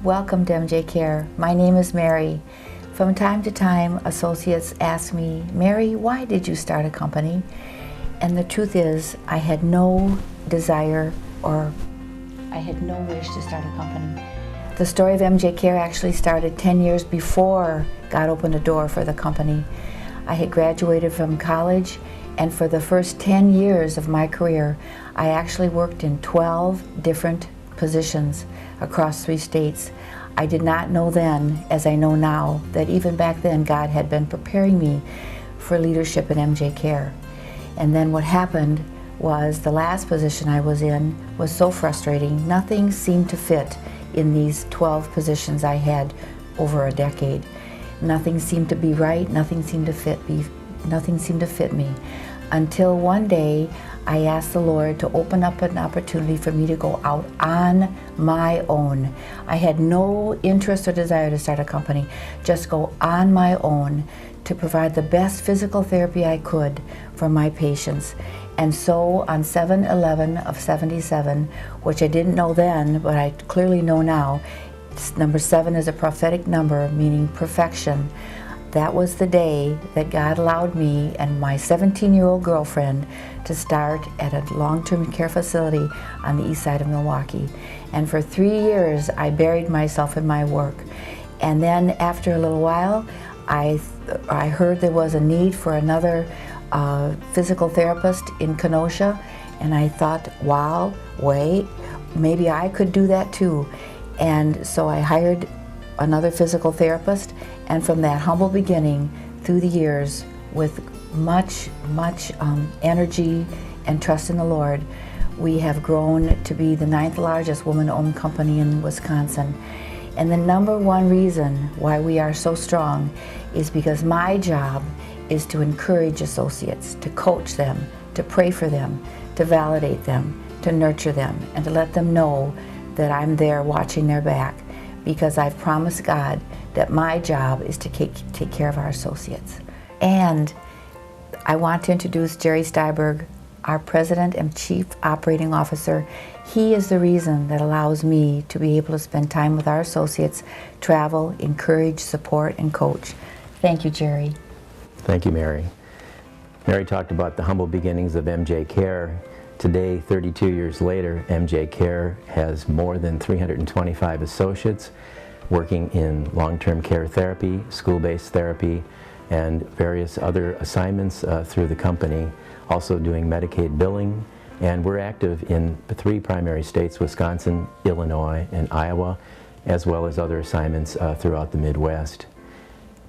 Welcome to MJ Care. My name is Mary. From time to time, associates ask me, Mary, why did you start a company? And the truth is, I had no desire or I had no wish to start a company. The story of MJ Care actually started 10 years before God opened a door for the company. I had graduated from college, and for the first 10 years of my career, I actually worked in 12 different positions across 3 states. I did not know then, as I know now, that even back then God had been preparing me for leadership at MJ Care. And then what happened was the last position I was in was so frustrating. Nothing seemed to fit in these 12 positions I had over a decade. Nothing seemed to be right, nothing seemed to fit me. Until one day I asked the Lord to open up an opportunity for me to go out on my own. I had no interest or desire to start a company, just go on my own to provide the best physical therapy I could for my patients. And so on 7/11 of 77, which I didn't know then, but I clearly know now, number 7 is a prophetic number meaning perfection. That was the day that God allowed me and my 17-year-old girlfriend to start at a long-term care facility on the east side of Milwaukee. And for 3 years, I buried myself in my work. And then after a little while, I heard there was a need for another physical therapist in Kenosha. And I thought, wow, wait, maybe I could do that too. And so I hired another physical therapist, and from that humble beginning through the years, with much energy and trust in the Lord, we have grown to be the 9th largest woman-owned company in Wisconsin. And the number one reason why we are so strong is because my job is to encourage associates, to coach them, to pray for them, to validate them, to nurture them, and to let them know that I'm there watching their back, because I've promised God that my job is to take care of our associates. And I want to introduce Jerry Steiberg, our President and Chief Operating Officer. He is the reason that allows me to be able to spend time with our associates, travel, encourage, support, and coach. Thank you, Jerry. Thank you, Mary. Mary talked about the humble beginnings of MJ Care. Today, 32 years later, MJ Care has more than 325 associates working in long-term care therapy, school-based therapy, and various other assignments through the company, also doing Medicaid billing. And we're active in the 3 primary states, Wisconsin, Illinois, and Iowa, as well as other assignments throughout the Midwest.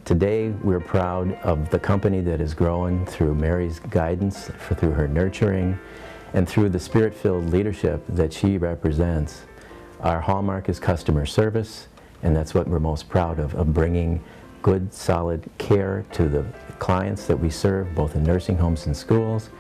Today, we're proud of the company that is growing through Mary's guidance, through her nurturing, and through the spirit-filled leadership that she represents. Our hallmark is customer service, and that's what we're most proud of bringing good, solid care to the clients that we serve, both in nursing homes and schools,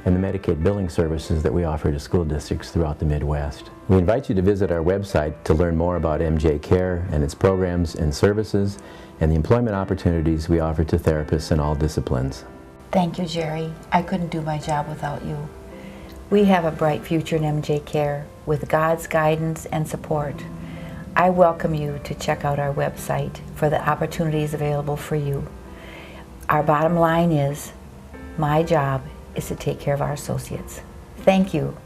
and the Medicaid billing services that we offer to school districts throughout the Midwest. We invite you to visit our website to learn more about MJ Care and its programs and services, and the employment opportunities we offer to therapists in all disciplines. Thank you, Jerry. I couldn't do my job without you. We have a bright future in MJ Care with God's guidance and support. I welcome you to check out our website for the opportunities available for you. Our bottom line is, my job is to take care of our associates. Thank you.